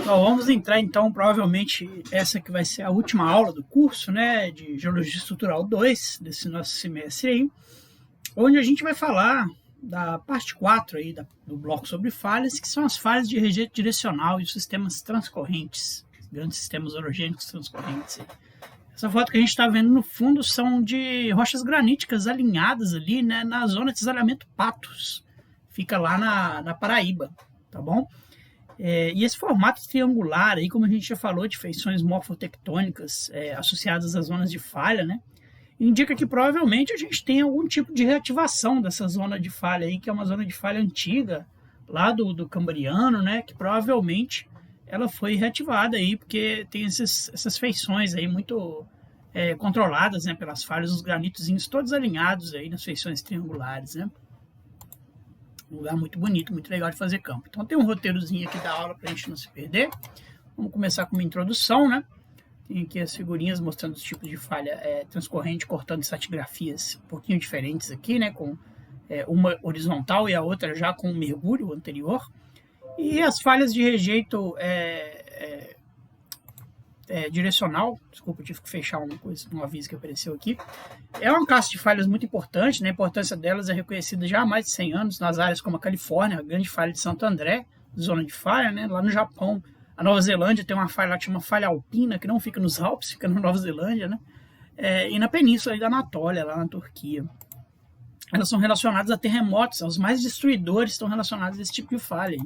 Bom, vamos entrar então, provavelmente essa que vai ser a última aula do curso, né, de Geologia Estrutural 2 desse nosso semestre aí, onde a gente vai falar da parte 4 aí do bloco sobre falhas, que são as falhas de rejeito direcional e os sistemas transcorrentes, grandes sistemas orogênicos transcorrentes. Essa foto que a gente está vendo no fundo são de rochas graníticas alinhadas ali, né, na zona de desalhamento Patos, fica lá na Paraíba, tá bom? E esse formato triangular, aí, como a gente já falou, de feições morfotectônicas associadas às zonas de falha, né, indica que provavelmente a gente tem algum tipo de reativação dessa zona de falha, aí, que é uma zona de falha antiga, lá do Cambriano, né, que provavelmente ela foi reativada aí, porque tem essas feições aí muito controladas, né, pelas falhas, os granitozinhos todos alinhados aí nas feições triangulares, né. Um lugar muito bonito, muito legal de fazer campo. Então tem um roteirozinho aqui da aula para a gente não se perder. Vamos começar com uma introdução, né? Tem aqui as figurinhas mostrando os tipos de falha transcorrente, cortando estratigrafias um pouquinho diferentes aqui, né? Com uma horizontal e a outra já com um mergulho anterior. E as falhas de rejeito direcional, desculpa, eu tive que fechar um aviso que apareceu aqui. É uma classe de falhas muito importante, né? A importância delas é reconhecida já há mais de 100 anos nas áreas como a Califórnia, a grande falha de Santo André, zona de falha, né? Lá no Japão, a Nova Zelândia tem uma falha lá que chama falha alpina, que não fica nos Alpes, fica na Nova Zelândia, né? E na península da Anatólia, lá na Turquia. Elas são relacionadas a terremotos, os mais destruidores estão relacionados a esse tipo de falha.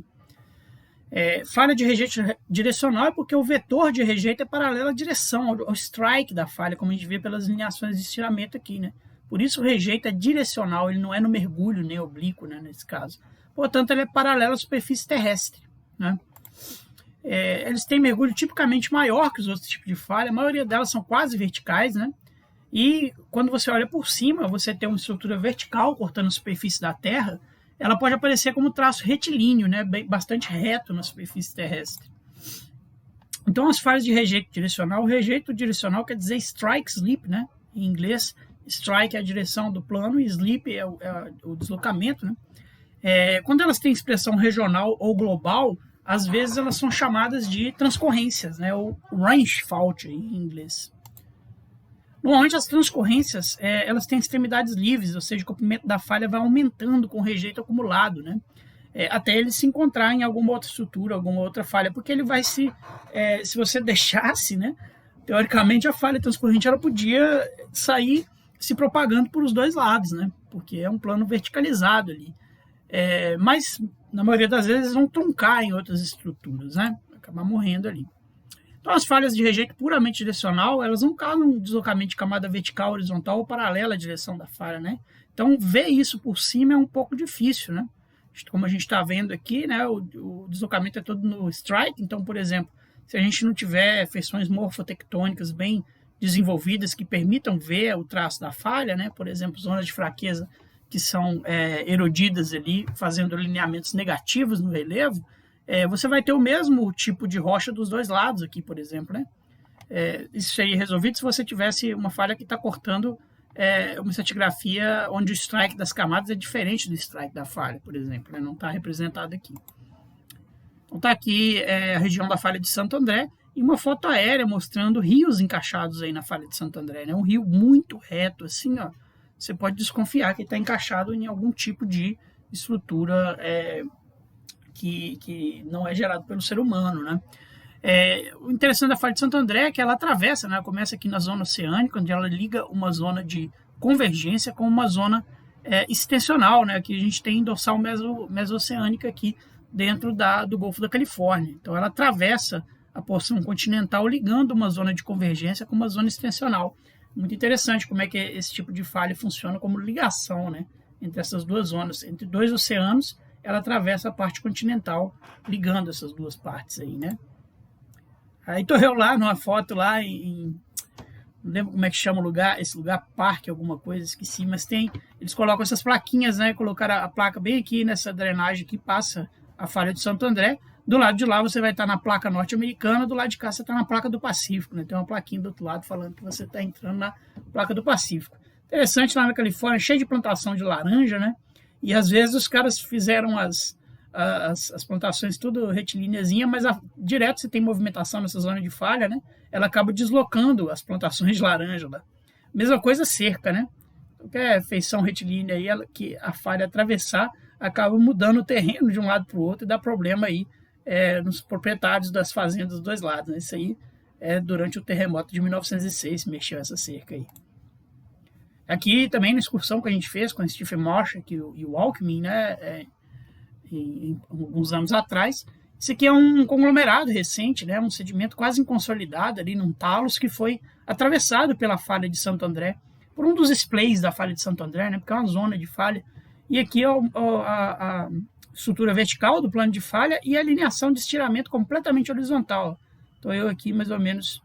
Falha de rejeito direcional é porque o vetor de rejeito é paralelo à direção, ao strike da falha, como a gente vê pelas lineações de estiramento aqui, né? Por isso o rejeito é direcional, ele não é no mergulho nem oblíquo, né, nesse caso. Portanto, ele é paralelo à superfície terrestre, né? Eles têm mergulho tipicamente maior que os outros tipos de falha, a maioria delas são quase verticais, né? E quando você olha por cima, você tem uma estrutura vertical cortando a superfície da Terra, ela pode aparecer como traço retilíneo, né, bastante reto na superfície terrestre. Então, as falhas de rejeito direcional, o rejeito direcional quer dizer strike slip, né? Em inglês, strike é a direção do plano e slip é o deslocamento, né? Quando elas têm expressão regional ou global, às vezes elas são chamadas de transcorrências, né? Ou range fault em inglês. Normalmente as transcorrências elas têm extremidades livres, ou seja, o comprimento da falha vai aumentando com o rejeito acumulado, né? Até ele se encontrar em alguma outra estrutura, alguma outra falha, porque ele vai se você deixasse, né? Teoricamente a falha transcorrente ela podia sair se propagando por os dois lados, né? Porque é um plano verticalizado ali. Mas na maioria das vezes vão truncar em outras estruturas, né? Acabar morrendo ali. Então, as falhas de rejeito puramente direcional, elas não causam um deslocamento de camada vertical, horizontal ou paralela à direção da falha, né? Então, ver isso por cima é um pouco difícil, né? Como a gente está vendo aqui, né? O deslocamento é todo no strike. Então, por exemplo, se a gente não tiver feições morfotectônicas bem desenvolvidas que permitam ver o traço da falha, né? Por exemplo, zonas de fraqueza que são erodidas ali, fazendo alinhamentos negativos no relevo, você vai ter o mesmo tipo de rocha dos dois lados aqui, por exemplo, né? Isso seria resolvido se você tivesse uma falha que está cortando uma estratigrafia onde o strike das camadas é diferente do strike da falha, por exemplo, né? Não está representado aqui. Então está aqui a região da falha de Santo André e uma foto aérea mostrando rios encaixados aí na falha de Santo André, né? Um rio muito reto, assim, ó. Você pode desconfiar que está encaixado em algum tipo de estrutura que não é gerado pelo ser humano, né? O interessante da falha de Santo André é que ela atravessa, né? Ela começa aqui na zona oceânica, onde ela liga uma zona de convergência com uma zona extensional, né? Que a gente tem dorsal meso-oceânica aqui dentro do Golfo da Califórnia. Então ela atravessa a porção continental ligando uma zona de convergência com uma zona extensional. Muito interessante como é que esse tipo de falha funciona como ligação, né? Entre essas duas zonas, entre dois oceanos, ela atravessa a parte continental, ligando essas duas partes aí, né? Aí tô eu lá numa foto lá não lembro como é que chama o lugar, esse lugar, parque, alguma coisa, esqueci, mas eles colocam essas plaquinhas, né? Colocaram a placa bem aqui nessa drenagem que passa a falha de Santo André. Do lado de lá você vai estar na placa norte-americana, do lado de cá você está na placa do Pacífico, né? Tem uma plaquinha do outro lado falando que você está entrando na placa do Pacífico. Interessante, lá na Califórnia, cheio de plantação de laranja, né? E às vezes os caras fizeram as plantações tudo retilíneazinha, mas direto você tem movimentação nessa zona de falha, né? Ela acaba deslocando as plantações de laranja lá. Mesma coisa cerca, né? Qualquer feição retilínea aí, que a falha atravessar, acaba mudando o terreno de um lado para o outro e dá problema aí nos proprietários das fazendas dos dois lados, né? Isso aí durante o terremoto de 1906 mexeu essa cerca aí. Aqui também na excursão que a gente fez com o Stephen Marsh e o Alckmin, né, alguns anos atrás, isso aqui é um conglomerado recente, né, um sedimento quase inconsolidado ali num talos que foi atravessado pela falha de Santo André, por um dos splays da falha de Santo André, né, porque é uma zona de falha. E aqui é a estrutura vertical do plano de falha e a alineação de estiramento completamente horizontal. Então eu aqui mais ou menos,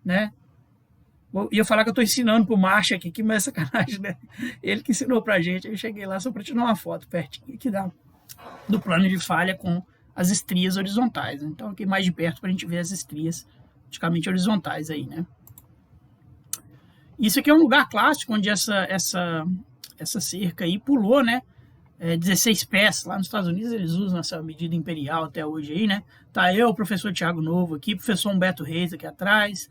né, ia falar que eu estou ensinando para o Marcha aqui, mas é sacanagem, né? Ele que ensinou para a gente. Eu cheguei lá só para tirar uma foto pertinho aqui do plano de falha com as estrias horizontais. Então aqui mais de perto para a gente ver as estrias praticamente horizontais aí, né? Isso aqui é um lugar clássico onde essa cerca aí pulou, né? 16 pés. Lá nos Estados Unidos eles usam essa medida imperial até hoje aí, né? Tá eu, o professor Tiago Novo aqui, o professor Humberto Reis aqui atrás.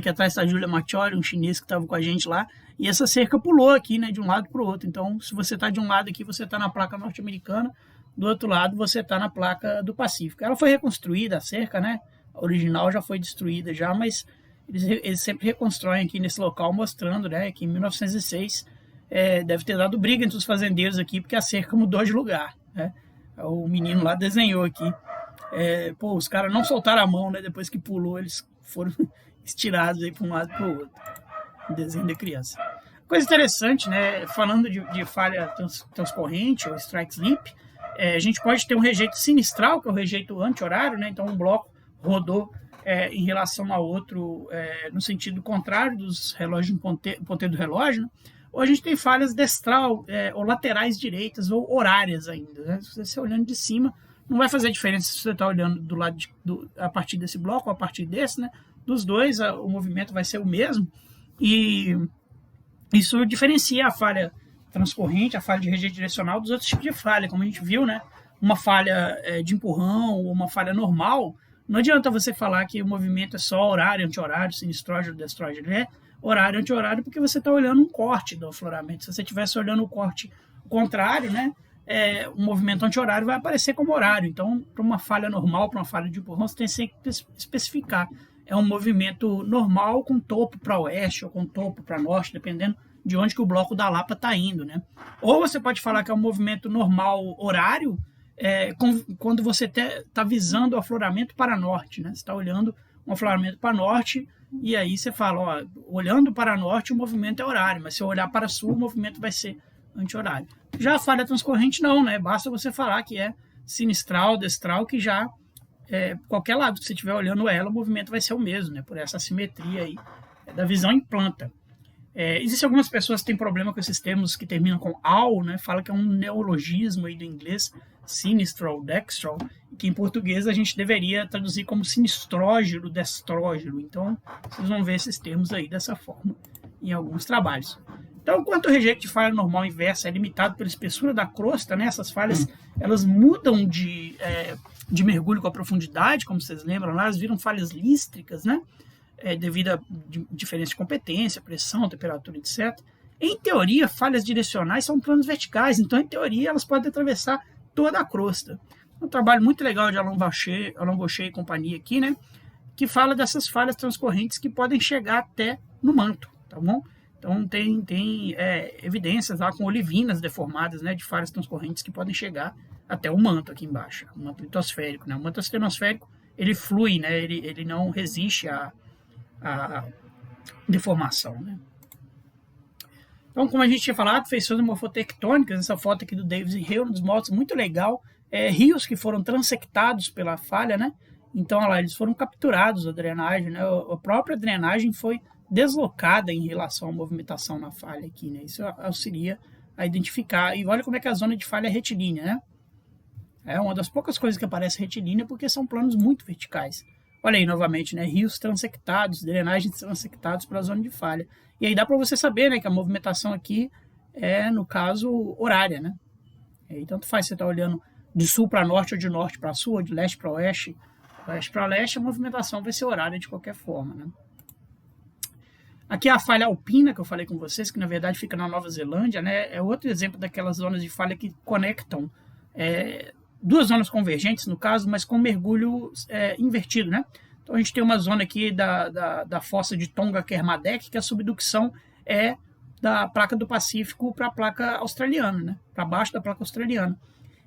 Que atrás está a Julia Maccioli, um chinês que estava com a gente lá, e essa cerca pulou aqui, né, de um lado para o outro. Então, se você está de um lado aqui, você está na placa norte-americana, do outro lado você está na placa do Pacífico. Ela foi reconstruída, a cerca, né, a original já foi destruída já, mas eles sempre reconstroem aqui nesse local, mostrando, né, que em 1906 deve ter dado briga entre os fazendeiros aqui, porque a cerca mudou de lugar, né. O menino lá desenhou aqui. Os caras não soltaram a mão, né, depois que pulou, eles foram estirados aí para um lado para o outro. Desenho de criança. Coisa interessante, né? Falando de falha transcorrente ou strike slip, a gente pode ter um rejeito sinistral, que é o rejeito anti-horário, né? Então um bloco rodou em relação ao outro no sentido contrário dos relógios, ponteiro do relógio, né? Ou a gente tem falhas destral ou laterais direitas ou horárias ainda, né? Se você está olhando de cima, não vai fazer diferença se você está olhando do lado a partir desse bloco ou a partir desse, né? Dos dois, o movimento vai ser o mesmo, e isso diferencia a falha transcorrente, a falha de rejeito direcional dos outros tipos de falha, como a gente viu, né? Uma falha de empurrão ou uma falha normal, não adianta você falar que o movimento é só horário, anti-horário, sinistrógeno, destrógeno, é horário, anti-horário, porque você está olhando um corte do afloramento. Se você estivesse olhando o corte contrário, né? O movimento anti-horário vai aparecer como horário. Então, para uma falha normal, para uma falha de empurrão, você tem que especificar. É um movimento normal com topo para oeste ou com topo para norte, dependendo de onde que o bloco da Lapa está indo, né? Ou você pode falar que é um movimento normal horário quando você está visando o afloramento para norte, né? Você está olhando um afloramento para norte e aí você fala, ó, olhando para norte o movimento é horário, mas se eu olhar para sul o movimento vai ser anti-horário. Já a falha transcorrente não, né? Basta você falar que é sinistral, destral, que já qualquer lado que você estiver olhando ela, o movimento vai ser o mesmo, né? Por essa assimetria aí da visão em planta. Existem algumas pessoas que têm problema com esses termos que terminam com "al", né? Fala que é um neologismo aí do inglês, sinistral, dextral, que em português a gente deveria traduzir como sinistrógeno, destrógeno. Então, vocês vão ver esses termos aí dessa forma em alguns trabalhos. Então, enquanto o rejeito de falha normal inversa é limitado pela espessura da crosta, né? Essas falhas elas mudam de mergulho com a profundidade, como vocês lembram lá, elas viram falhas lístricas, né? Devido a diferença de competência, pressão, temperatura, etc. Em teoria, falhas direcionais são planos verticais, então, em teoria, elas podem atravessar toda a crosta. Um trabalho muito legal de Alain Boucher e companhia aqui, né? Que fala dessas falhas transcorrentes que podem chegar até no manto, tá bom? Então, tem evidências lá com olivinas deformadas, né, de falhas transcorrentes que podem chegar até o manto aqui embaixo, o manto litosférico, né? O manto astenosférico, ele flui, né? Ele não resiste à deformação, né? Então, como a gente tinha falado, feições morfotectônicas, essa foto aqui do Davis e Hill, nos mostra muito legal, rios que foram transectados pela falha, né? Então, olha lá, eles foram capturados da drenagem, né? A própria drenagem foi deslocada em relação à movimentação na falha aqui, né? Isso auxilia a identificar. E olha como é que a zona de falha é retilínea, né? É uma das poucas coisas que aparece retilínea porque são planos muito verticais. Olha aí novamente, né? Rios transectados, drenagens transectados pela zona de falha. E aí dá para você saber, né, que a movimentação aqui é, no caso, horária, né? E tanto faz você estar olhando de sul para norte ou de norte para sul, ou de leste para oeste, oeste para leste, a movimentação vai ser horária de qualquer forma, né? Aqui é a falha alpina, que eu falei com vocês, que na verdade fica na Nova Zelândia, né? É outro exemplo daquelas zonas de falha que conectam duas zonas convergentes, no caso, mas com mergulho invertido, né? Então a gente tem uma zona aqui da fossa de Tonga Kermadec, que a subducção é da placa do Pacífico para a placa australiana, né? Para baixo da placa australiana.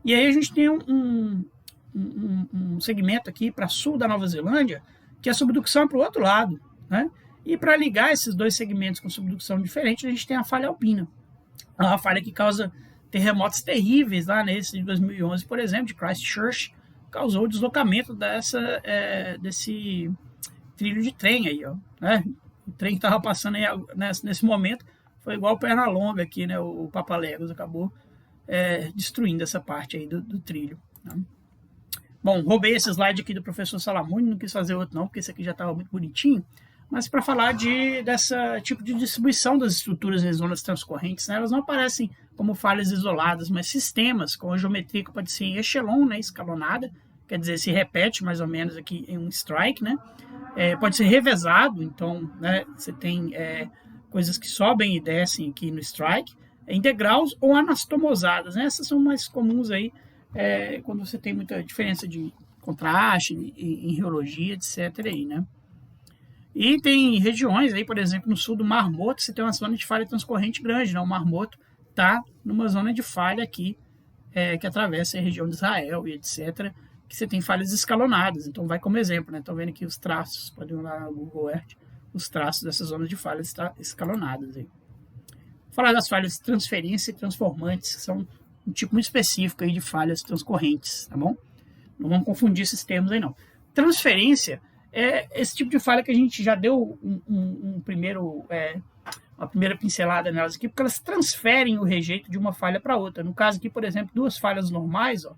E aí a gente tem um segmento aqui para sul da Nova Zelândia, que a subducção é para o outro lado, né? E para ligar esses dois segmentos com subducção diferente, a gente tem a falha alpina. É uma falha que causa terremotos terríveis lá nesse de 2011, por exemplo, de Christchurch, causou o deslocamento desse trilho de trem aí, ó, né? O trem que estava passando aí nesse momento foi igual perna longa aqui, né? O Papaléguas acabou destruindo essa parte aí do trilho, né? Bom, roubei esse slide aqui do professor Salamone, não quis fazer outro não, porque esse aqui já estava muito bonitinho, mas para falar dessa tipo de distribuição das estruturas em zonas transcorrentes, né? Elas não aparecem como falhas isoladas, mas sistemas com a geometria que pode ser em echelon, né? Escalonada, quer dizer, se repete mais ou menos aqui em um strike, né? Pode ser revezado, então, né, você tem coisas que sobem e descem aqui no strike, em degraus ou anastomosadas, né? Essas são mais comuns aí quando você tem muita diferença de contraste em geologia, etc. aí, né? E tem regiões aí, por exemplo, no sul do Mar Morto, você tem uma zona de falha transcorrente grande, né? O Mar Morto está numa zona de falha aqui, que atravessa a região de Israel e etc., que você tem falhas escalonadas. Então, vai como exemplo, né? Estão vendo aqui os traços, podem olhar no Google Earth, os traços dessa zona de falhas escalonadas aí. Vou falar das falhas de transferência e transformantes, que são um tipo muito específico aí de falhas transcorrentes, tá bom? Não vamos confundir esses termos aí, não. Transferência é esse tipo de falha que a gente já deu uma primeira pincelada nelas aqui, porque elas transferem o rejeito de uma falha para outra. No caso aqui, por exemplo, duas falhas normais, ó,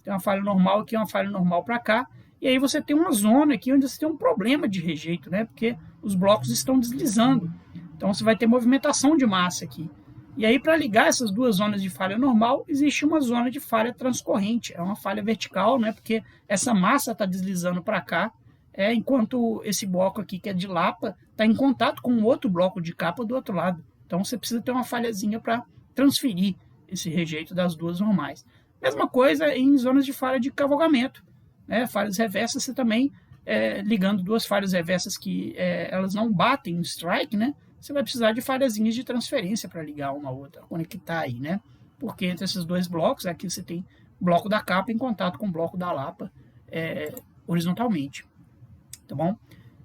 tem uma falha normal aqui, uma falha normal para cá, e aí você tem uma zona aqui onde você tem um problema de rejeito, né? Porque os blocos estão deslizando. Então você vai ter movimentação de massa aqui. E aí, para ligar essas duas zonas de falha normal, existe uma zona de falha transcorrente. É uma falha vertical, né? Porque essa massa está deslizando para cá, enquanto esse bloco aqui, que é de lapa, está em contato com outro bloco de capa do outro lado. Então você precisa ter uma falhazinha para transferir esse rejeito das duas normais. Mesma coisa em zonas de falha de cavalgamento, né? Falhas reversas, você também, ligando duas falhas reversas que elas não batem no strike, né? Você vai precisar de falhazinhas de transferência para ligar uma a outra, conectar aí, né? Porque entre esses dois blocos, aqui você tem o bloco da capa em contato com o bloco da lapa horizontalmente. Tá bom?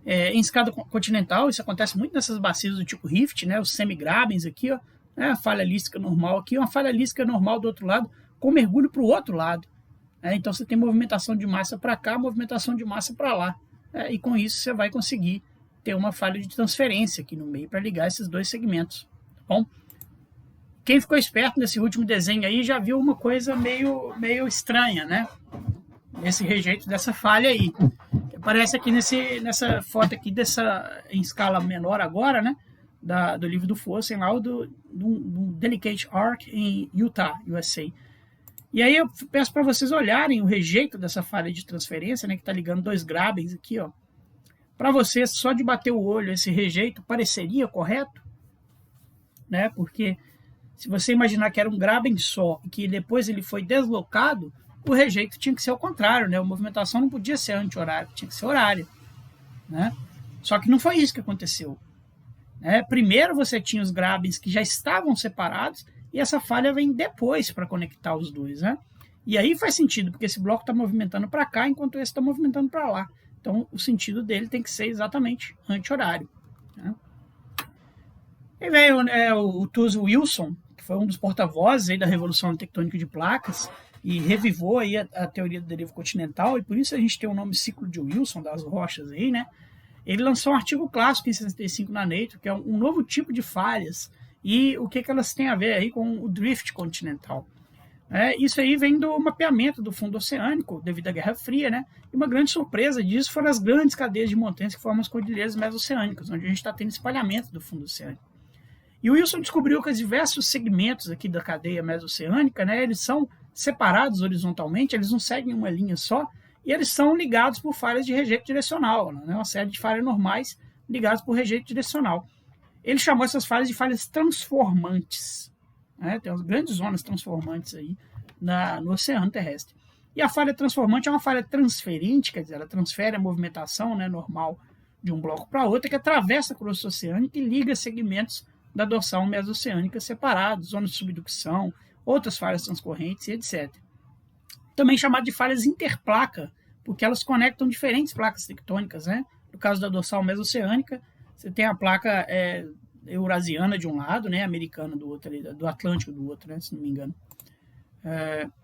Em escada continental, isso acontece muito nessas bacias do tipo rift, né? Os semi-grabens aqui, ó, né? A falha lística normal aqui, uma falha lística normal do outro lado, com mergulho para o outro lado. Então você tem movimentação de massa para cá, movimentação de massa para lá. E com isso você vai conseguir ter uma falha de transferência aqui no meio para ligar esses dois segmentos. Tá bom? Quem ficou esperto nesse último desenho aí já viu uma coisa meio estranha, né? Nesse rejeito dessa falha aí. Aparece aqui nessa foto aqui, em escala menor agora, né? Do livro do Fossen, lá do Delicate Arc em Utah, USA. E aí eu peço para vocês olharem o rejeito dessa falha de transferência, né? Que está ligando dois grabens aqui, ó. Para vocês, só de bater o olho, esse rejeito pareceria correto? Né? Porque se você imaginar que era um graben só e que depois ele foi deslocado, o rejeito tinha que ser ao contrário, né? A movimentação não podia ser anti-horária, tinha que ser horária, né? Só que não foi isso que aconteceu. Primeiro você tinha os grabens que já estavam separados e essa falha vem depois para conectar os dois, né? E aí faz sentido, porque esse bloco está movimentando para cá enquanto esse está movimentando para lá. Então, o sentido dele tem que ser exatamente anti-horário, né? E veio o Tuz Wilson, que foi um dos porta-vozes aí da Revolução Tectônica de Placas, e revivou aí a teoria do derivo continental, e por isso a gente tem o nome ciclo de Wilson, das rochas aí, né? Ele lançou um artigo clássico em 65 na Nature, que é um novo tipo de falhas, e o que elas têm a ver aí com o drift continental. Isso aí vem do mapeamento do fundo oceânico devido à Guerra Fria, né? E uma grande surpresa disso foram as grandes cadeias de montanhas que formam as cordilheiras mesoceânicas, onde a gente está tendo espalhamento do fundo oceânico. E o Wilson descobriu que os diversos segmentos aqui da cadeia mesoceânica, né, eles são separados horizontalmente, eles não seguem uma linha só, e eles são ligados por falhas de rejeito direcional, né? Uma série de falhas normais ligadas por rejeito direcional. Ele chamou essas falhas de falhas transformantes, né? Tem umas grandes zonas transformantes aí no oceano terrestre. E a falha transformante é uma falha transferente, quer dizer, ela transfere a movimentação, né, normal de um bloco para outro, que atravessa a crosta oceânica e liga segmentos da dorsal mesoceânica separados, zonas de subducção, outras falhas transcorrentes, etc. Também chamado de falhas interplaca, porque elas conectam diferentes placas tectônicas, né? No caso da dorsal mesoceânica, você tem a placa eurasiana de um lado, né, americana do outro, do Atlântico do outro, né, se não me engano.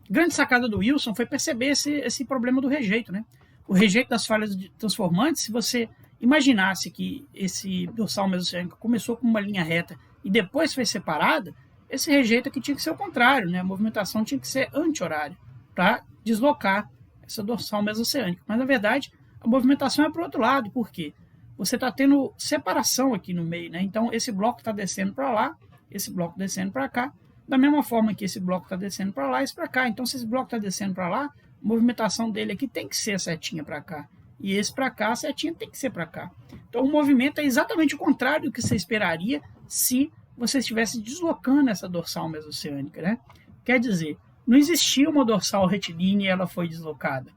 Grande sacada do Wilson foi perceber esse problema do rejeito, né? O rejeito das falhas transformantes, se você imaginasse que esse dorsal mesoceânico começou com uma linha reta e depois foi separada, esse rejeito aqui tinha que ser o contrário, né? A movimentação tinha que ser anti-horária para deslocar essa dorsal mesoceânica. Mas, na verdade, a movimentação é para o outro lado. Por quê? Você está tendo separação aqui no meio, né? Então, esse bloco está descendo para lá, esse bloco descendo para cá, da mesma forma que esse bloco está descendo para lá e esse para cá. Então, se esse bloco está descendo para lá, a movimentação dele aqui tem que ser a setinha para cá. E esse para cá, a setinha tem que ser para cá. Então, o movimento é exatamente o contrário do que você esperaria se você estivesse deslocando essa dorsal mesoceânica, né? Quer dizer, não existia uma dorsal retilínea e ela foi deslocada.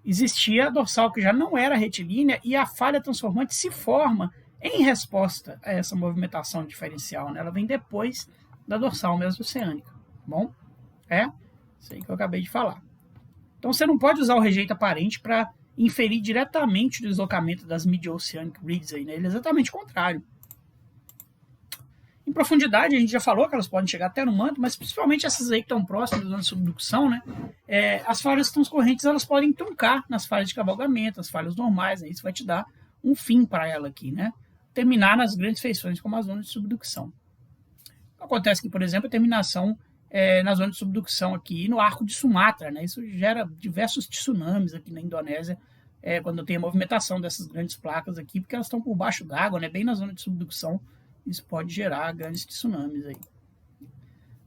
Existia a dorsal que já não era retilínea e a falha transformante se forma em resposta a essa movimentação diferencial, né? Ela vem depois da dorsal mesoceânica. Bom, isso aí que eu acabei de falar. Então, você não pode usar o rejeito aparente para inferir diretamente o deslocamento das mid-oceanic ridges aí, né? Ele é exatamente o contrário. Em profundidade, a gente já falou que elas podem chegar até no manto, mas principalmente essas aí que estão próximas da zona de subducção, né? As falhas transcorrentes, elas podem truncar nas falhas de cavalgamento, as falhas normais, né? Isso vai te dar um fim para ela aqui, né? Terminar nas grandes feições como a zona de subducção. Acontece que, por exemplo, a terminação na zona de subdução aqui no arco de Sumatra, né? Isso gera diversos tsunamis aqui na Indonésia, quando tem a movimentação dessas grandes placas aqui, porque elas estão por baixo d'água, né? Bem na zona de subdução. Isso pode gerar grandes tsunamis aí.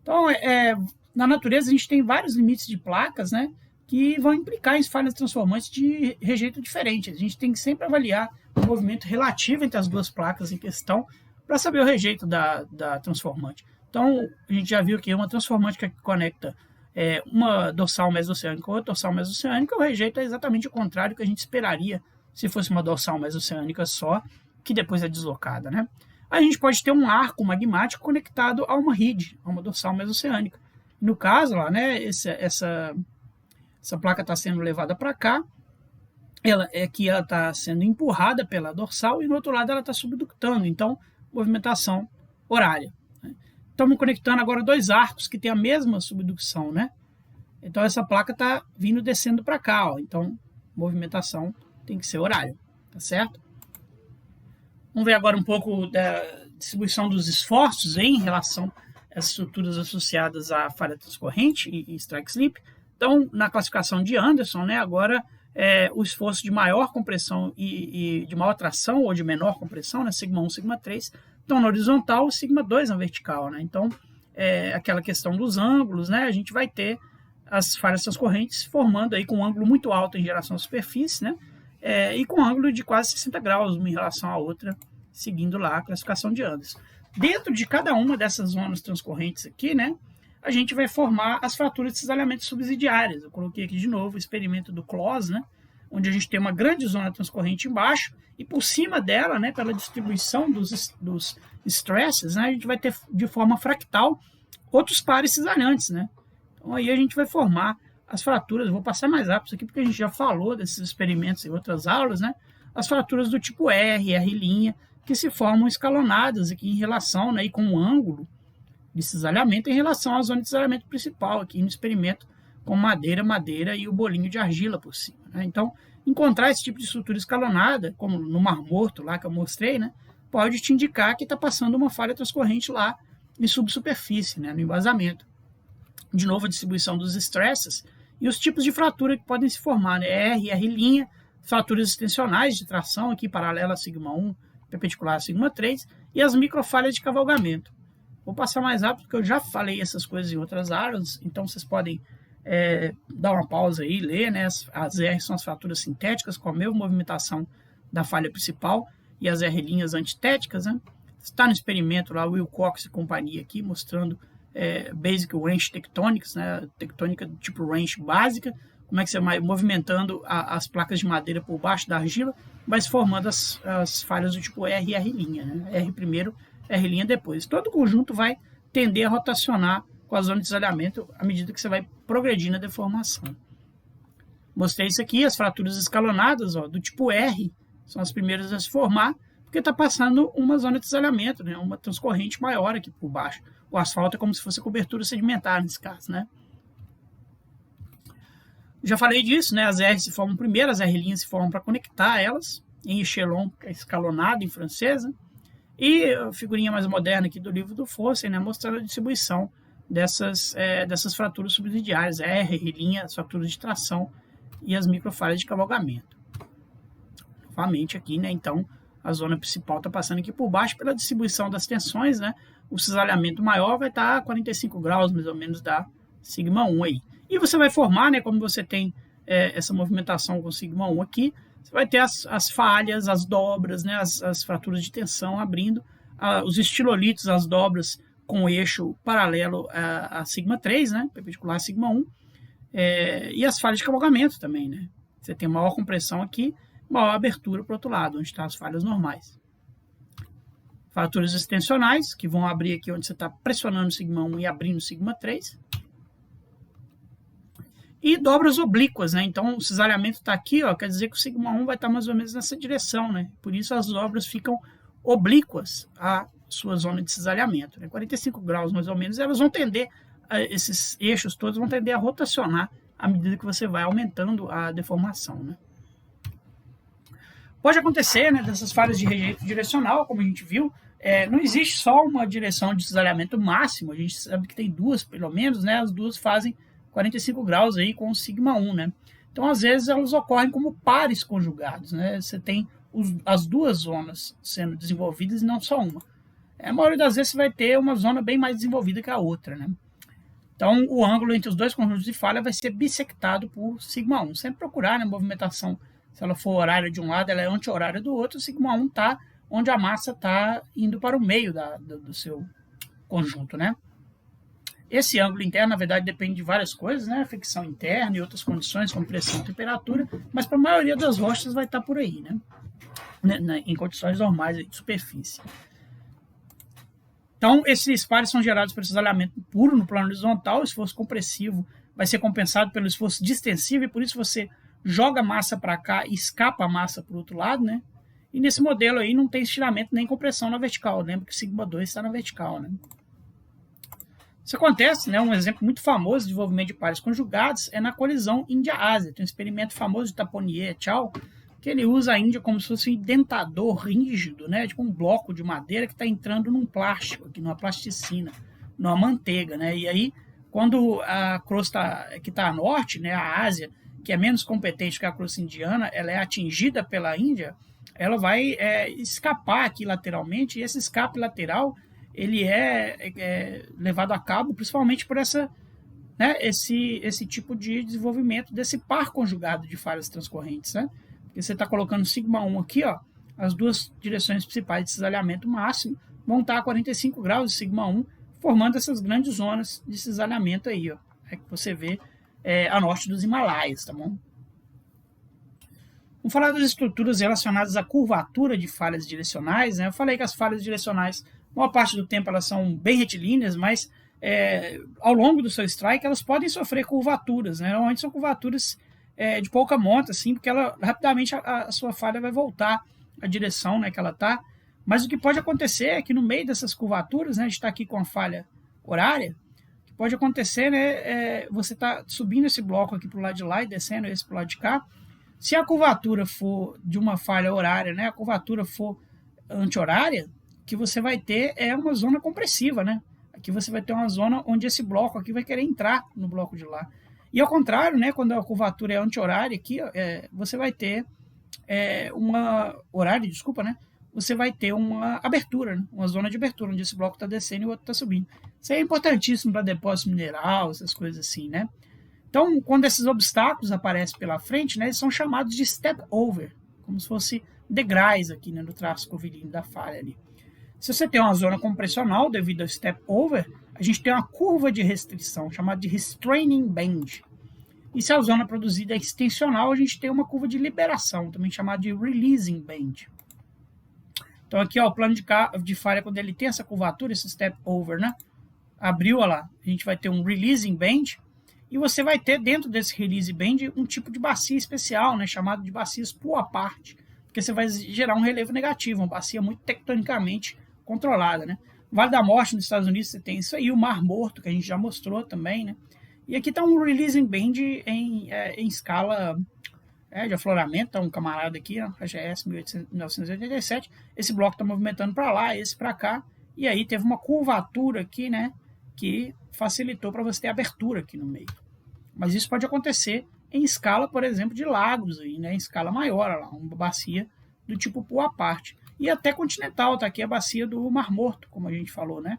Então, na natureza, a gente tem vários limites de placas, né, que vão implicar em falhas transformantes de rejeito diferente. A gente tem que sempre avaliar o movimento relativo entre as duas placas em questão para saber o rejeito da transformante. Então, a gente já viu que uma transformante que conecta uma dorsal mesoceânica com outra dorsal mesoceânica, o rejeito é exatamente o contrário que a gente esperaria se fosse uma dorsal mesoceânica só, que depois é deslocada, né? A gente pode ter um arco magmático conectado a uma ride, a uma dorsal mesoceânica. No caso lá, né, essa placa está sendo levada para cá, ela está sendo empurrada pela dorsal e no outro lado ela está subductando, então movimentação horária. Né? Estamos conectando agora dois arcos que têm a mesma subducção, né? Então essa placa está vindo descendo para cá, ó, então movimentação tem que ser horária, tá certo? Vamos ver agora um pouco da distribuição dos esforços em relação às estruturas associadas à falha transcorrente e strike slip. Então, na classificação de Anderson, né, agora o esforço de maior compressão e de maior tração ou de menor compressão, né, sigma 1, sigma 3, estão na horizontal, sigma 2 na vertical. Né? Então, aquela questão dos ângulos, né, a gente vai ter as falhas transcorrentes formando aí com um ângulo muito alto em geração à superfície, né? E com um ângulo de quase 60 graus uma em relação à outra, seguindo lá a classificação de Anderson. Dentro de cada uma dessas zonas transcorrentes aqui, né, a gente vai formar as fraturas de cisalhamento subsidiárias. Eu coloquei aqui de novo o experimento do Close, né, onde a gente tem uma grande zona transcorrente embaixo e por cima dela, né, pela distribuição dos stresses, né, a gente vai ter de forma fractal outros pares cisalhantes, né. Então aí a gente vai formar as fraturas, vou passar mais rápido isso aqui porque a gente já falou desses experimentos em outras aulas, né? As fraturas do tipo R', que se formam escalonadas aqui em relação, né, e com um ângulo de cisalhamento em relação à zona de cisalhamento principal, aqui no experimento com madeira e o bolinho de argila por cima. Né? Então, encontrar esse tipo de estrutura escalonada, como no Mar Morto lá que eu mostrei, né, pode te indicar que está passando uma falha transcorrente lá em subsuperfície, né, no embasamento. De novo, a distribuição dos stresses e os tipos de fratura que podem se formar, né? R', fraturas extensionais de tração, aqui paralela a sigma 1, perpendicular a sigma 3, e as microfalhas de cavalgamento. Vou passar mais rápido, porque eu já falei essas coisas em outras aulas, então vocês podem dá uma pausa aí, lê, né? As R são as fraturas sintéticas com a mesma movimentação da falha principal e as R' antitéticas, né? Está no experimento lá, Wilcox e companhia aqui, mostrando Basic Wrench Tectonics, né? Tectônica do tipo wrench básica, como é que você vai movimentando as placas de madeira por baixo da argila, vai se formando as falhas do tipo R e R', né? R primeiro, R' depois. Todo o conjunto vai tender a rotacionar com a zona de desalhamento à medida que você vai progredindo na deformação. Mostrei isso aqui, as fraturas escalonadas, ó, do tipo R, são as primeiras a se formar, porque está passando uma zona de desalhamento, né, uma transcorrente maior aqui por baixo. O asfalto é como se fosse cobertura sedimentar nesse caso, né? Já falei disso, né? As R se formam primeiro, as R' se formam para conectar elas, em echelon, que é escalonado em francês, né? E a figurinha mais moderna aqui do livro do Fossen, né, mostrando a distribuição dessas fraturas subsidiárias, R, R', as fraturas de tração e as microfalhas de cavalgamento. Novamente aqui, né, então, a zona principal está passando aqui por baixo pela distribuição das tensões, né? O cisalhamento maior vai estar a 45 graus, mais ou menos, da sigma 1 aí. E você vai formar, né, como você tem essa movimentação com sigma 1 aqui, você vai ter as falhas, as dobras, né, as fraturas de tensão abrindo, os estilolitos, as dobras com o eixo paralelo a sigma 3, né, perpendicular a sigma 1, e as falhas de cavalgamento também, né. Você tem maior compressão aqui, maior abertura para o outro lado, onde estão as falhas normais. Fraturas extensionais, que vão abrir aqui onde você está pressionando sigma 1 e abrindo sigma 3. E dobras oblíquas, né? Então, o cisalhamento está aqui, ó, quer dizer que o sigma 1 vai estar mais ou menos nessa direção, né? Por isso as dobras ficam oblíquas à sua zona de cisalhamento, né? 45 graus, mais ou menos, elas vão tender, esses eixos todos vão tender a rotacionar à medida que você vai aumentando a deformação, né? Pode acontecer, né, dessas falhas de rejeito direcional, como a gente viu, não existe só uma direção de cisalhamento máximo, a gente sabe que tem duas, pelo menos, né, as duas fazem 45 graus aí com o sigma 1, né? Então, às vezes, elas ocorrem como pares conjugados, né? Você tem as duas zonas sendo desenvolvidas e não só uma. A maioria das vezes você vai ter uma zona bem mais desenvolvida que a outra, né? Então, o ângulo entre os dois conjuntos de falha vai ser bissectado por sigma 1. Sempre procurar, né, movimentação, se ela for horária de um lado, ela é anti-horária do outro, o sigma 1 está onde a massa está indo para o meio do seu conjunto, né? Esse ângulo interno, na verdade, depende de várias coisas, né? Fricção interna e outras condições, como pressão e temperatura, mas para a maioria das rochas vai estar por aí, né? Em condições normais de superfície. Então, esses pares são gerados pelo cisalhamento puro no plano horizontal, o esforço compressivo vai ser compensado pelo esforço distensivo, e por isso você joga a massa para cá e escapa a massa para o outro lado, né? E nesse modelo aí não tem estiramento nem compressão na vertical, lembra que sigma 2 está na vertical, né? Isso acontece, né? Um exemplo muito famoso de desenvolvimento de pares conjugados é na colisão Índia-Ásia. Tem um experimento famoso de Taponier et al., que ele usa a Índia como se fosse um dentador rígido, né? Tipo um bloco de madeira que está entrando num plástico, aqui numa plasticina, numa manteiga, né? E aí, quando a crosta que está a norte, né, a Ásia, que é menos competente que a crosta indiana, ela é atingida pela Índia, ela vai escapar aqui lateralmente, e esse escape lateral ele é levado a cabo principalmente por esse tipo de desenvolvimento desse par conjugado de falhas transcorrentes, né? Porque você está colocando sigma 1 aqui, ó, as duas direções principais de cisalhamento máximo vão estar a 45 graus de sigma 1, formando essas grandes zonas de cisalhamento aí, ó, que você vê a norte dos Himalaias, tá bom? Vamos falar das estruturas relacionadas à curvatura de falhas direcionais, né? Eu falei que as falhas direcionais, a maior parte do tempo, elas são bem retilíneas, mas ao longo do seu strike, elas podem sofrer curvaturas, né? Normalmente são curvaturas de pouca monta, assim, porque rapidamente a sua falha vai voltar à direção, né, que ela está. Mas o que pode acontecer é que no meio dessas curvaturas, né, a gente está aqui com a falha horária, o que pode acontecer, né, você está subindo esse bloco aqui para o lado de lá e descendo esse para o lado de cá. Se a curvatura for de uma falha horária, né, a curvatura for anti-horária, o que você vai ter é uma zona compressiva, né? Aqui você vai ter uma zona onde esse bloco aqui vai querer entrar no bloco de lá. E ao contrário, né, quando a curvatura é anti-horária, aqui você vai ter você vai ter uma abertura, né, uma zona de abertura, onde esse bloco está descendo e o outro está subindo. Isso é importantíssimo para depósito mineral, essas coisas assim, né? Então, quando esses obstáculos aparecem pela frente, né, eles são chamados de step over, como se fosse degraus aqui, né, no traço curvilíneo da falha ali. Se você tem uma zona compressional devido ao step over, a gente tem uma curva de restrição, chamada de restraining band. E se a zona produzida é extensional, a gente tem uma curva de liberação, também chamada de releasing band. Então aqui, ó, o plano de falha, quando ele tem essa curvatura, esse step over, né? Abriu, ó lá, a gente vai ter um releasing band, e você vai ter dentro desse release band um tipo de bacia especial, né, chamado de bacias pull apart, porque você vai gerar um relevo negativo, uma bacia muito tectonicamente controlada, né? Vale da Morte nos Estados Unidos você tem isso aí, o Mar Morto, que a gente já mostrou também, né? E aqui está um releasing band em escala de afloramento, tá um camarada aqui, ó, AGS 1987, esse bloco está movimentando para lá, esse para cá, e aí teve uma curvatura aqui, né, que facilitou para você ter abertura aqui no meio. Mas isso pode acontecer em escala, por exemplo, de lagos, aí, né, em escala maior, ó lá, uma bacia do tipo pull apart. E até continental, tá aqui a bacia do Mar Morto, como a gente falou, né?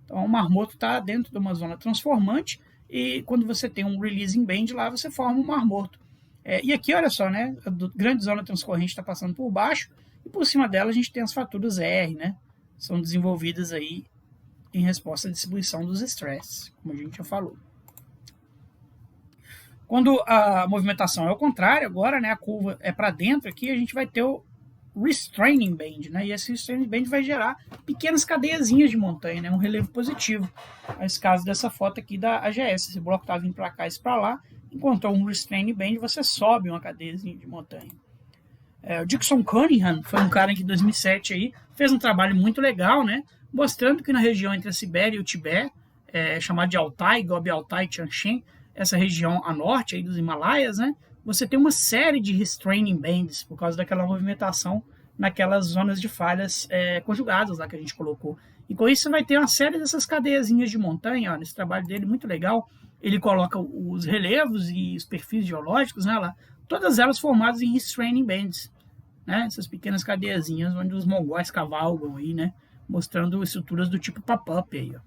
Então o Mar Morto está dentro de uma zona transformante e quando você tem um releasing band lá, você forma um Mar Morto. E aqui, olha só, né? A grande zona transcorrente está passando por baixo e por cima dela a gente tem as fraturas R, né? São desenvolvidas aí em resposta à distribuição dos stresses, como a gente já falou. Quando a movimentação é ao contrário, agora, né, a curva é para dentro aqui, a gente vai ter o restraining band, né? E esse restraining band vai gerar pequenas cadeiazinhas de montanha, né? Um relevo positivo. Nesse caso dessa foto aqui da AGS, esse bloco está vindo para cá e para lá, encontrou um restraining band, você sobe uma cadeiazinha de montanha. O Dixon Cunningham foi um cara que em 2007 aí fez um trabalho muito legal, né? Mostrando que na região entre a Sibéria e o Tibete, chamada de Altai, Gobi Altai, Tianshan, essa região a norte aí dos Himalaias, né? Você tem uma série de restraining bands por causa daquela movimentação naquelas zonas de falhas conjugadas lá que a gente colocou. E com isso você vai ter uma série dessas cadeiazinhas de montanha, ó, nesse trabalho dele muito legal. Ele coloca os relevos e os perfis geológicos, né, lá, todas elas formadas em restraining bands, né, essas pequenas cadeiazinhas onde os mongóis cavalgam aí, né, mostrando estruturas do tipo pop-up aí, ó.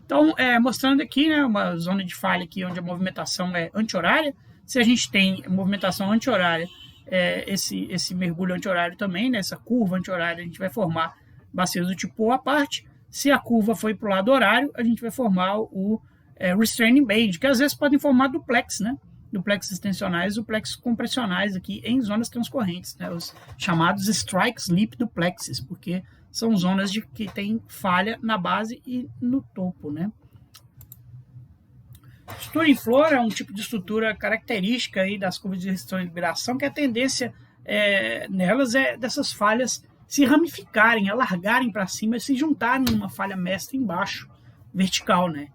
Então, mostrando aqui, né, uma zona de falha aqui onde a movimentação é anti-horária. Se a gente tem movimentação anti-horária, esse mergulho anti-horário também, né, essa curva anti-horária, a gente vai formar bacias do tipo pull apart. Se a curva foi para o lado horário, a gente vai formar o restraining band, que às vezes podem formar duplex, né? Duplex extensionais e duplex compressionais aqui em zonas transcorrentes, né? Os chamados strike slip duplexes, porque são zonas que tem falha na base e no topo, né? Estrutura em flor é um tipo de estrutura característica aí das curvas de restrição e liberação, que a tendência nelas é dessas falhas se ramificarem, alargarem para cima e se juntarem numa falha mestra embaixo, vertical, né?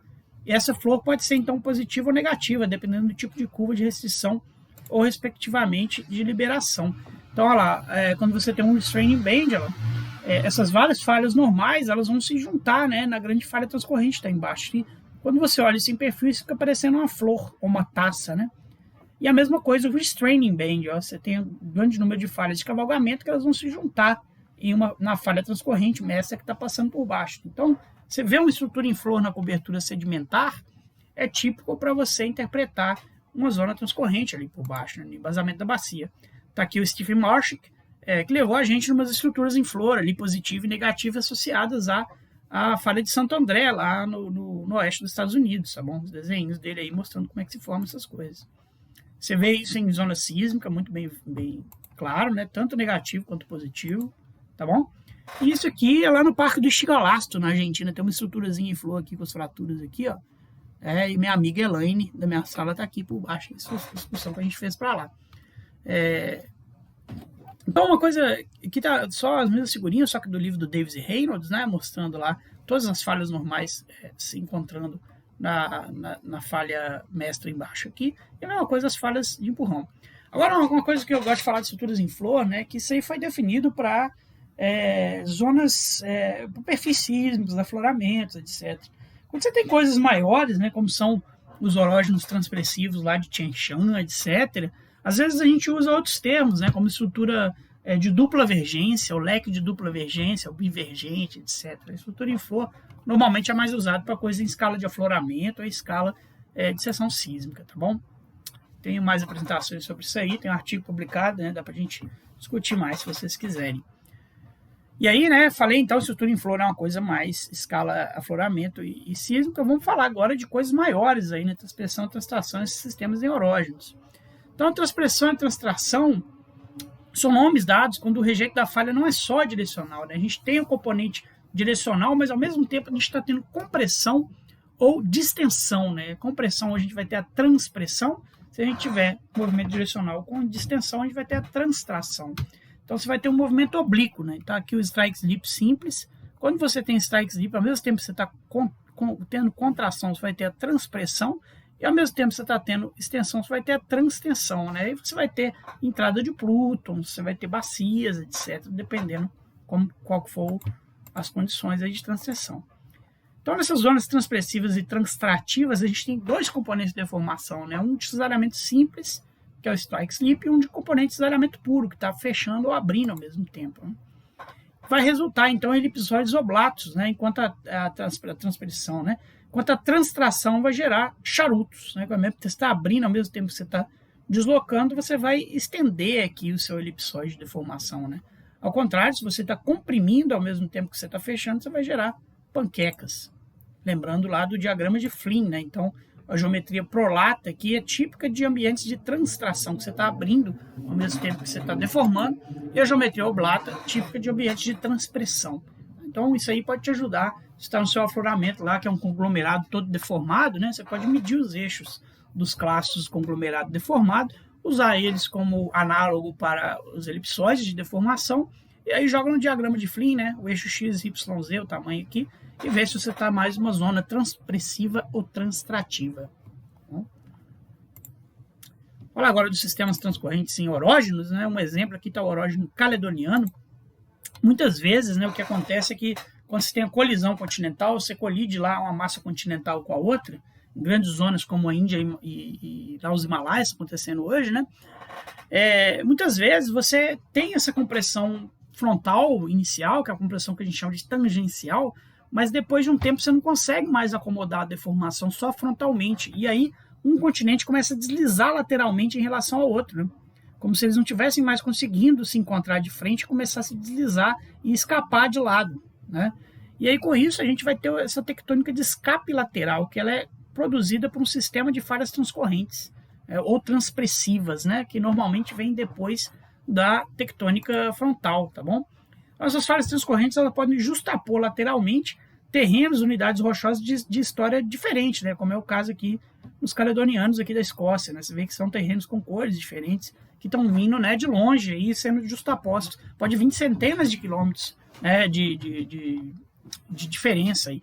E essa flor pode ser então positiva ou negativa, dependendo do tipo de curva de restrição ou respectivamente de liberação. Então, olha lá, quando você tem um restraining band, essas várias falhas normais, elas vão se juntar, né, na grande falha transcorrente que está embaixo. E quando você olha isso em perfil, fica parecendo uma flor ou uma taça, né? E a mesma coisa o restraining band, ó, você tem um grande número de falhas de cavalgamento que elas vão se juntar na falha transcorrente mestra que está passando por baixo. Então, você vê uma estrutura em flor na cobertura sedimentar, é típico para você interpretar uma zona transcorrente ali por baixo, né, no embasamento da bacia. Está aqui o Steve Marshak, que levou a gente umas estruturas em flor ali, positiva e negativa, associadas à falha de Santo André, lá no oeste dos Estados Unidos, tá bom? Os desenhos dele aí mostrando como é que se formam essas coisas. Você vê isso em zona sísmica, muito bem claro, né? Tanto negativo quanto positivo, tá bom? E isso aqui é lá no Parque do Estigalasto, na Argentina. Tem uma estruturazinha em flor aqui com as fraturas aqui, ó. E minha amiga Elaine, da minha sala, tá aqui por baixo. Essa discussão que a gente fez para lá. Então, uma coisa que tá só as mesmas figurinhas, só que do livro do Davis e Reynolds, né? Mostrando lá todas as falhas normais se encontrando na falha mestra embaixo aqui. E a mesma coisa as falhas de empurrão. Agora, uma coisa que eu gosto de falar de estruturas em flor, né? Que isso aí foi definido para zonas, perfis sísmicos, afloramentos, etc. Quando você tem coisas maiores, né, como são os horógenos transpressivos lá de Tianshan, etc., às vezes a gente usa outros termos, né, como estrutura de dupla vergência, o leque de dupla vergência, o bivergente, etc. A estrutura em flor normalmente é mais usada para coisas em escala de afloramento ou escala de seção sísmica, tá bom? Tenho mais apresentações sobre isso aí, tem um artigo publicado, né? Dá pra gente discutir mais se vocês quiserem. E aí, né, falei então, estrutura em flor é uma coisa mais escala afloramento e sísmica. Vamos falar agora de coisas maiores aí, né, transpressão, transtração e sistemas neurógenos. Então, a transpressão e transtração são nomes dados quando o rejeito da falha não é só direcional, né? A gente tem o componente direcional, mas ao mesmo tempo a gente está tendo compressão ou distensão, né? Compressão, a gente vai ter a transpressão. Se a gente tiver movimento direcional com distensão, a gente vai ter a transtração. Então, você vai ter um movimento oblíquo, né? Então, aqui o strike slip simples. Quando você tem strike slip, ao mesmo tempo que você está tendo contração, você vai ter a transpressão. E, ao mesmo tempo que você está tendo extensão, você vai ter a transtensão, né? E você vai ter entrada de Plúton, você vai ter bacias, etc., dependendo qual for as condições aí de transtensão. Então, nessas zonas transpressivas e transtrativas, a gente tem dois componentes de deformação, né? Um de cisalhamento simples, que é o strike slip, e um de componente de cisalhamento puro, que está fechando ou abrindo ao mesmo tempo, né? Vai resultar, então, em elipsoides oblatos, né? Enquanto a transpressão, né? Enquanto a transtração vai gerar charutos, né? Quando você está abrindo ao mesmo tempo que você está deslocando, você vai estender aqui o seu elipsoide de deformação, né? Ao contrário, se você está comprimindo ao mesmo tempo que você está fechando, você vai gerar panquecas. Lembrando lá do diagrama de Flynn, né? Então, a geometria prolata aqui é típica de ambientes de transtração, que você está abrindo ao mesmo tempo que você está deformando, e a geometria oblata, típica de ambientes de transpressão. Então, isso aí pode te ajudar. Se está no seu afloramento lá, que é um conglomerado todo deformado, né? Você pode medir os eixos dos classes conglomerado deformado, usar eles como análogo para os elipsoides de deformação, e aí joga no diagrama de Flynn, né? O eixo x, y, z, o tamanho aqui, e ver se você está mais uma zona transpressiva ou transtrativa. Fala agora dos sistemas transcorrentes em orógenos, né? Um exemplo aqui está o orógeno caledoniano. Muitas vezes, né, o que acontece é que quando você tem a colisão continental, você colide lá uma massa continental com a outra, em grandes zonas como a Índia e lá os Himalaias, acontecendo hoje, né? Muitas vezes você tem essa compressão frontal inicial, que é a compressão que a gente chama de tangencial, mas depois de um tempo você não consegue mais acomodar a deformação só frontalmente. E aí um continente começa a deslizar lateralmente em relação ao outro, né? Como se eles não tivessem mais conseguindo se encontrar de frente e começar a se deslizar e escapar de lado, né? E aí com isso a gente vai ter essa tectônica de escape lateral, que ela é produzida por um sistema de falhas transcorrentes, ou transpressivas, né? Que normalmente vem depois da tectônica frontal, tá bom? Essas falhas transcorrentes elas podem justapor lateralmente terrenos, unidades rochosas de história diferente, né? Como é o caso aqui nos caledonianos aqui da Escócia, né? Você vê que são terrenos com cores diferentes que estão vindo, né, de longe e sendo justapostos. Pode vir de centenas de quilômetros, né, de diferença aí.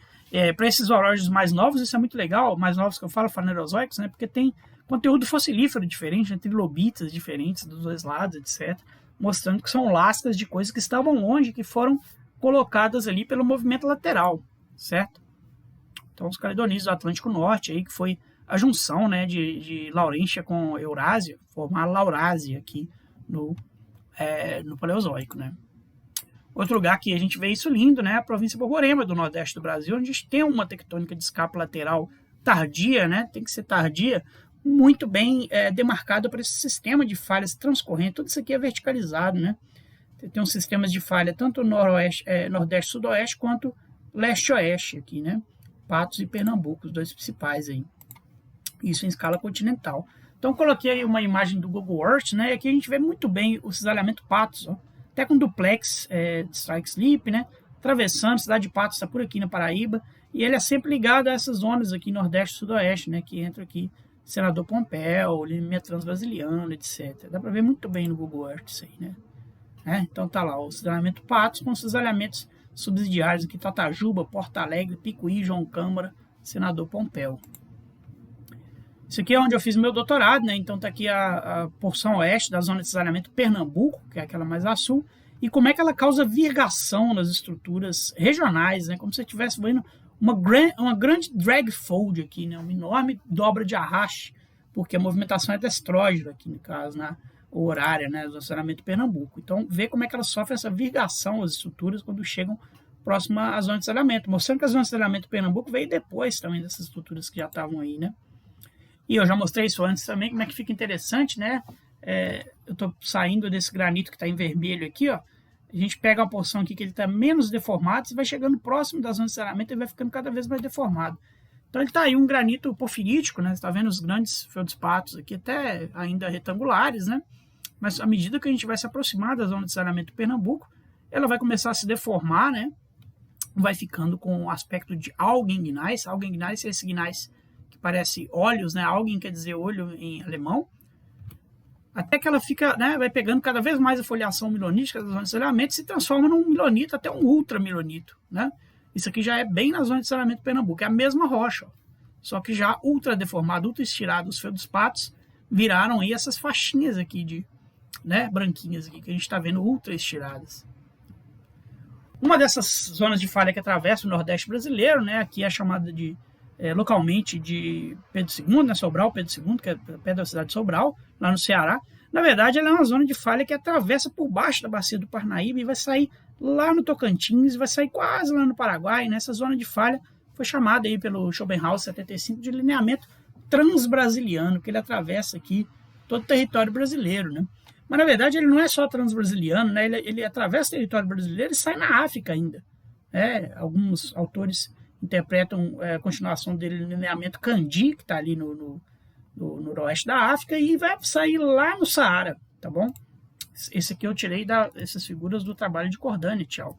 Para esses orógenos mais novos, isso é muito legal, mais novos que eu falo, fanerozoicos, né? Porque tem conteúdo fossilífero diferente, né? Trilobitas diferentes dos dois lados, etc., mostrando que são lascas de coisas que estavam longe, que foram colocadas ali pelo movimento lateral, certo? Então, os caledonianos do Atlântico Norte, aí, que foi a junção, né, de Laurência com Eurásia, formar a Laurásia aqui no Paleozoico, né? Outro lugar que a gente vê isso lindo, né, é a província Borborema, do nordeste do Brasil, onde a gente tem uma tectônica de escape lateral tardia, né, tem que ser tardia, muito bem demarcada por esse sistema de falhas transcorrentes. Tudo isso aqui é verticalizado, né? Tem uns sistemas de falha tanto nordeste-sudoeste quanto leste-oeste aqui, né? Patos e Pernambuco, os dois principais aí. Isso em escala continental. Então, coloquei aí uma imagem do Google Earth, né? E aqui a gente vê muito bem o cisalhamento Patos, ó. Até com duplex de strike slip, né? Atravessando, a cidade de Patos está por aqui na Paraíba. E ele é sempre ligado a essas zonas aqui, nordeste e sudoeste, né? Que entra aqui Senador Pompeu, Linha Transbrasiliana, etc. Dá para ver muito bem no Google Earth isso aí, né? Então tá lá, o cisalhamento Patos com os cisalhamentos subsidiários aqui, Tatajuba, Porto Alegre, Picuí, João Câmara, Senador Pompeu. Isso aqui é onde eu fiz meu doutorado, né? Então tá aqui a porção oeste da zona de cisalhamento Pernambuco, que é aquela mais a sul, e como é que ela causa virgação nas estruturas regionais, né? Como se você estivesse vendo uma grande drag fold aqui, né? Uma enorme dobra de arraste, porque a movimentação é destrógena aqui, no caso, né? Horária, né? Do cisalhamento Pernambuco. Então, vê como é que ela sofre essa virgação, as estruturas, quando chegam próximo à zona de cisalhamento, mostrando que a zona de cisalhamento Pernambuco veio depois também dessas estruturas que já estavam aí, né? E eu já mostrei isso antes também, como é que fica interessante, né? Eu estou saindo desse granito que está em vermelho aqui, ó. A gente pega uma porção aqui que ele está menos deformado, você vai chegando próximo da zona de saneamento, ele vai ficando cada vez mais deformado. Então ele está aí um granito porfirítico, né? Você está vendo os grandes feldspatos aqui, até ainda retangulares, né? Mas à medida que a gente vai se aproximar da zona de saneamento do Pernambuco, ela vai começar a se deformar, né? Vai ficando com o aspecto de Augengneiss. Augengneiss é esse gneiss que parece olhos, né? Augen quer dizer olho em alemão. Até que ela fica, né, vai pegando cada vez mais a foliação milonítica da zona de saneamento e se transforma num milonito, até um ultramilonito, né? Isso aqui já é bem na zona de saneamento do Pernambuco, é a mesma rocha, ó. Só que já ultra deformado, ultra estirado, os feldspatos viraram aí essas faixinhas aqui de, né, branquinhas aqui, que a gente está vendo ultra estiradas. Uma dessas zonas de falha que atravessa o Nordeste brasileiro, né, aqui é chamada de, localmente de Pedro II, né, Sobral, Pedro II, que é perto da cidade de Sobral, lá no Ceará. Na verdade, ela é uma zona de falha que atravessa por baixo da bacia do Parnaíba e vai sair lá no Tocantins, vai sair quase lá no Paraguai. Nessa zona de falha foi chamada aí pelo Schopenhauer 75 de lineamento transbrasiliano, porque ele atravessa aqui todo o território brasileiro, né? Mas, na verdade, ele não é só transbrasiliano, né? Ele atravessa o território brasileiro e sai na África ainda. Alguns autores interpretam a continuação dele no lineamento Candi, que está ali no noroeste da África, e vai sair lá no Saara, tá bom? Esse aqui eu tirei essas figuras do trabalho de Cordani, tchau.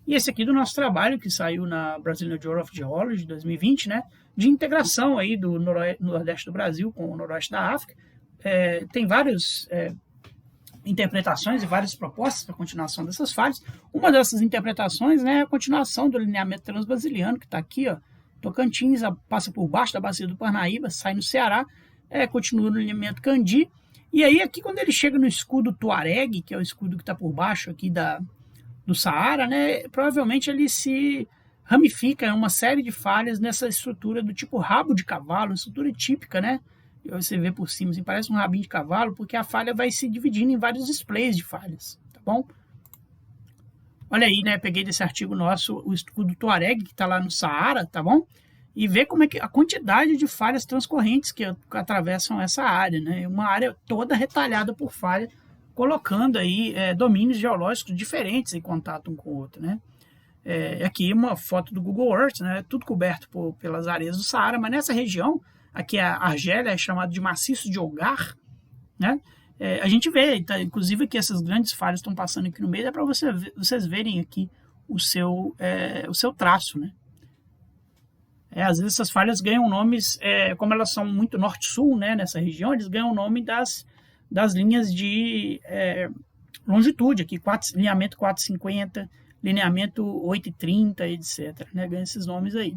E esse aqui do nosso trabalho, que saiu na Brazilian Journal of Geology, 2020, né? De integração aí do nordeste do Brasil com o noroeste da África. Tem várias interpretações e várias propostas para a continuação dessas falhas. Uma dessas interpretações, né, é a continuação do lineamento transbrasiliano, que está aqui, ó, Tocantins, passa por baixo da bacia do Parnaíba, sai no Ceará, continua no lineamento Candi, e aí aqui quando ele chega no escudo Tuareg, que é o escudo que está por baixo aqui do Saara, né, provavelmente ele se ramifica em uma série de falhas nessa estrutura do tipo rabo de cavalo, estrutura típica, né? Você vê por cima, assim, parece um rabinho de cavalo, porque a falha vai se dividindo em vários displays de falhas, tá bom? Olha aí, né, peguei desse artigo nosso o escudo Tuareg, que está lá no Saara, tá bom? E vê como é que a quantidade de falhas transcorrentes que atravessam essa área, né? Uma área toda retalhada por falha, colocando aí domínios geológicos diferentes em contato um com o outro, né? Aqui uma foto do Google Earth, né? Tudo coberto pelas areias do Saara, mas nessa região, aqui a Argélia é chamada de maciço de Hogar, né? A gente vê, tá, inclusive que essas grandes falhas estão passando aqui no meio, é para vocês verem aqui o seu traço, né? Às vezes essas falhas ganham nomes, como elas são muito norte-sul, né, nessa região, eles ganham o nome das linhas de longitude, aqui, lineamento 450, lineamento 830, etc. Né, ganha esses nomes aí.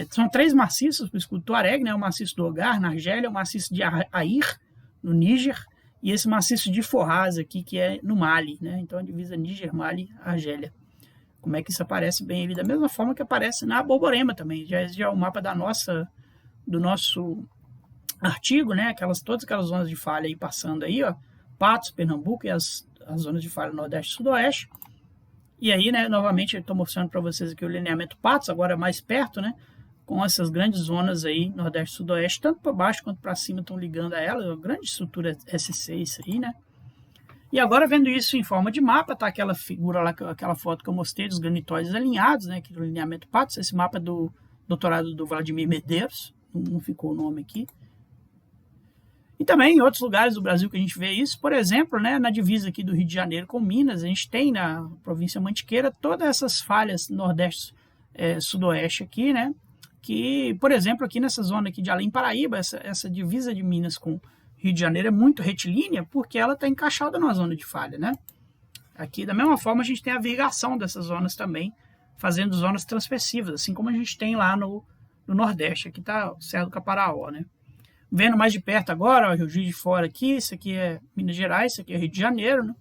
São 3 maciços para o escudo Tuareg, né, o maciço do Hogar, na Argélia, o maciço de Air, no Níger, e esse maciço de Forraz aqui, que é no Mali, né? Então a divisa Níger, Mali, Argélia. Como é que isso aparece bem ali? Da mesma forma que aparece na Borborema também. Já é o mapa do nosso artigo, né? Todas aquelas zonas de falha aí passando aí, ó. Patos, Pernambuco e as zonas de falha Nordeste e Sudoeste. E aí, né, novamente, eu estou mostrando para vocês aqui o lineamento Patos, agora mais perto, né? Com essas grandes zonas aí, Nordeste e Sudoeste, tanto para baixo quanto para cima estão ligando a ela, uma grande estrutura SC isso aí, né? E agora vendo isso em forma de mapa, tá aquela figura lá, aquela foto que eu mostrei dos granitóides alinhados, né, aqui do lineamento Patos, esse mapa do doutorado do Vladimir Medeiros, não ficou o nome aqui. E também em outros lugares do Brasil que a gente vê isso, por exemplo, né, na divisa aqui do Rio de Janeiro com Minas, a gente tem na província Mantiqueira todas essas falhas Nordeste, Sudoeste aqui, né, que, por exemplo, aqui nessa zona aqui de Além Paraíba, essa divisa de Minas com Rio de Janeiro é muito retilínea porque ela está encaixada numa zona de falha, né? Aqui, da mesma forma, a gente tem a virgação dessas zonas também, fazendo zonas transversivas, assim como a gente tem lá no Nordeste. Aqui está o Serra do Caparaó, né? Vendo mais de perto agora, ó, Rio de Fora aqui, isso aqui é Minas Gerais, isso aqui é Rio de Janeiro, né?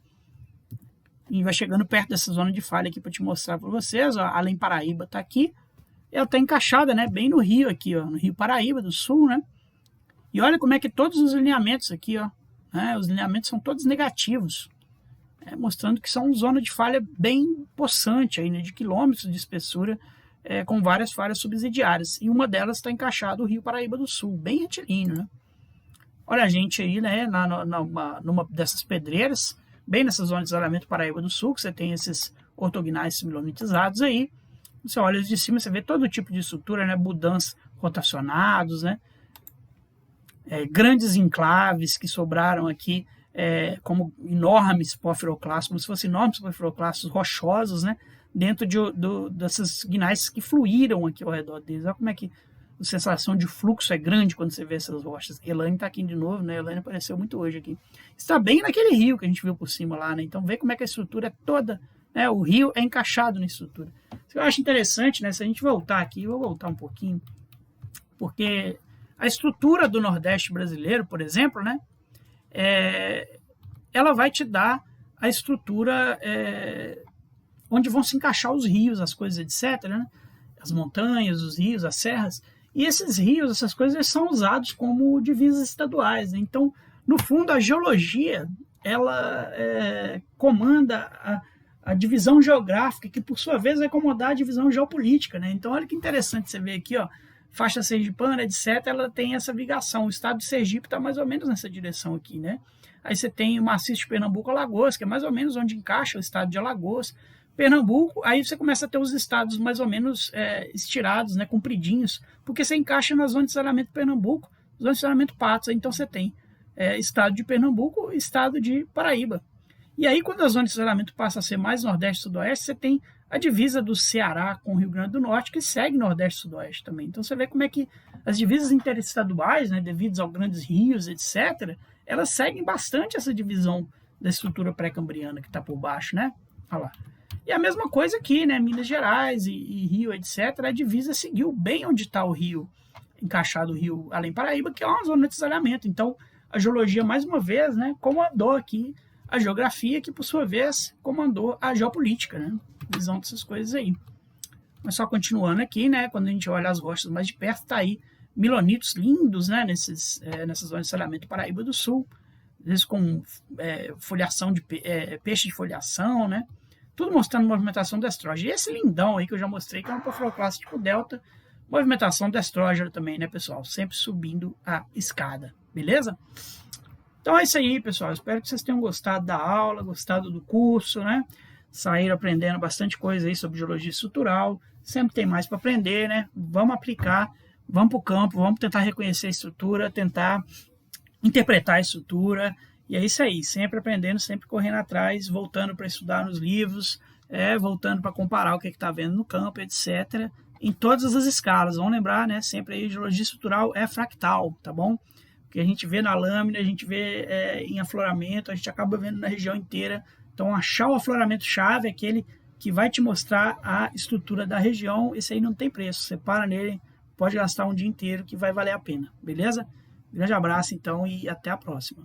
E vai chegando perto dessa zona de falha aqui para te mostrar para vocês, ó, Além Paraíba está aqui. Ela está encaixada, né, bem no Rio aqui, ó, no Rio Paraíba do Sul, né? E olha como é que todos os lineamentos aqui, ó, né, os lineamentos são todos negativos, mostrando que são zona de falha bem possante, aí, né, de quilômetros de espessura, com várias falhas subsidiárias, e uma delas está encaixado o Rio Paraíba do Sul, bem retilíneo, né? Olha a gente aí, né, numa dessas pedreiras, bem nessa zona de isolamento Paraíba do Sul, que você tem esses ortogonais similonitizados aí. Você olha de cima, você vê todo tipo de estrutura, né, budãs rotacionados, né, grandes enclaves que sobraram aqui, como enormes porfiroclastos, como se fossem enormes porfiroclastos rochosos, né, dentro dessas guinais que fluíram aqui ao redor deles. Olha como é que a sensação de fluxo é grande quando você vê essas rochas. Elaine está aqui de novo, né? Elaine apareceu muito hoje aqui. Está bem naquele rio que a gente viu por cima lá, né? Então vê como é que a estrutura é toda, né? O rio é encaixado na estrutura. Isso eu acho interessante, né? Se a gente voltar aqui, eu vou voltar um pouquinho, porque a estrutura do Nordeste brasileiro, por exemplo, né? Ela vai te dar a estrutura onde vão se encaixar os rios, as coisas, etc., né? As montanhas, os rios, as serras. E esses rios, essas coisas, eles são usados como divisas estaduais, né? Então, no fundo, a geologia, ela comanda a divisão geográfica, que por sua vez vai comandar a divisão geopolítica, né? Então, olha que interessante você ver aqui, ó, faixa sergipana, etc., ela tem essa ligação. O estado de Sergipe está mais ou menos nessa direção aqui, né? Aí você tem o maciço de Pernambuco-Alagoas, que é mais ou menos onde encaixa o estado de Alagoas. Pernambuco, aí você começa a ter os estados mais ou menos estirados, né, compridinhos, porque você encaixa na zona de isolamento de Pernambuco, zona de isolamento Patos, então você tem estado de Pernambuco e estado de Paraíba. E aí, quando a zona de isolamento passa a ser mais nordeste e sudoeste, você tem a divisa do Ceará com o Rio Grande do Norte, que segue nordeste e sudoeste também. Então você vê como é que as divisas interestaduais, né, devidas aos grandes rios, etc., elas seguem bastante essa divisão da estrutura pré-cambriana que está por baixo, né? Olha lá. E a mesma coisa aqui, né? Minas Gerais e Rio, etc. A divisa seguiu bem onde está o rio, encaixado o rio Além Paraíba, que é uma zona de isolamento. Então, a geologia, mais uma vez, né, comandou aqui a geografia, que por sua vez comandou a geopolítica, né? Visão dessas coisas aí. Mas só continuando aqui, né? Quando a gente olha as rochas mais de perto, tá aí milonitos lindos, né? Nessas zonas de isolamento Paraíba do Sul, às vezes com folhação de peixe de folhação, né? Tudo mostrando movimentação do estrógeno. E esse lindão aí que eu já mostrei, que é um porfiroclasto tipo delta, movimentação do estrógeno também, né, pessoal? Sempre subindo a escada, beleza? Então é isso aí, pessoal. Espero que vocês tenham gostado da aula, gostado do curso, né? Saíram aprendendo bastante coisa aí sobre geologia estrutural. Sempre tem mais para aprender, né? Vamos aplicar, vamos para o campo, vamos tentar reconhecer a estrutura, tentar interpretar a estrutura. E é isso aí, sempre aprendendo, sempre correndo atrás, voltando para estudar nos livros, voltando para comparar o que está vendo no campo, etc. Em todas as escalas. Vamos lembrar, né? Sempre aí, geologia estrutural é fractal, tá bom? O que a gente vê na lâmina, a gente vê em afloramento, a gente acaba vendo na região inteira. Então, achar o afloramento-chave é aquele que vai te mostrar a estrutura da região. Esse aí não tem preço. Você para nele, pode gastar um dia inteiro que vai valer a pena, beleza? Grande abraço, então, e até a próxima.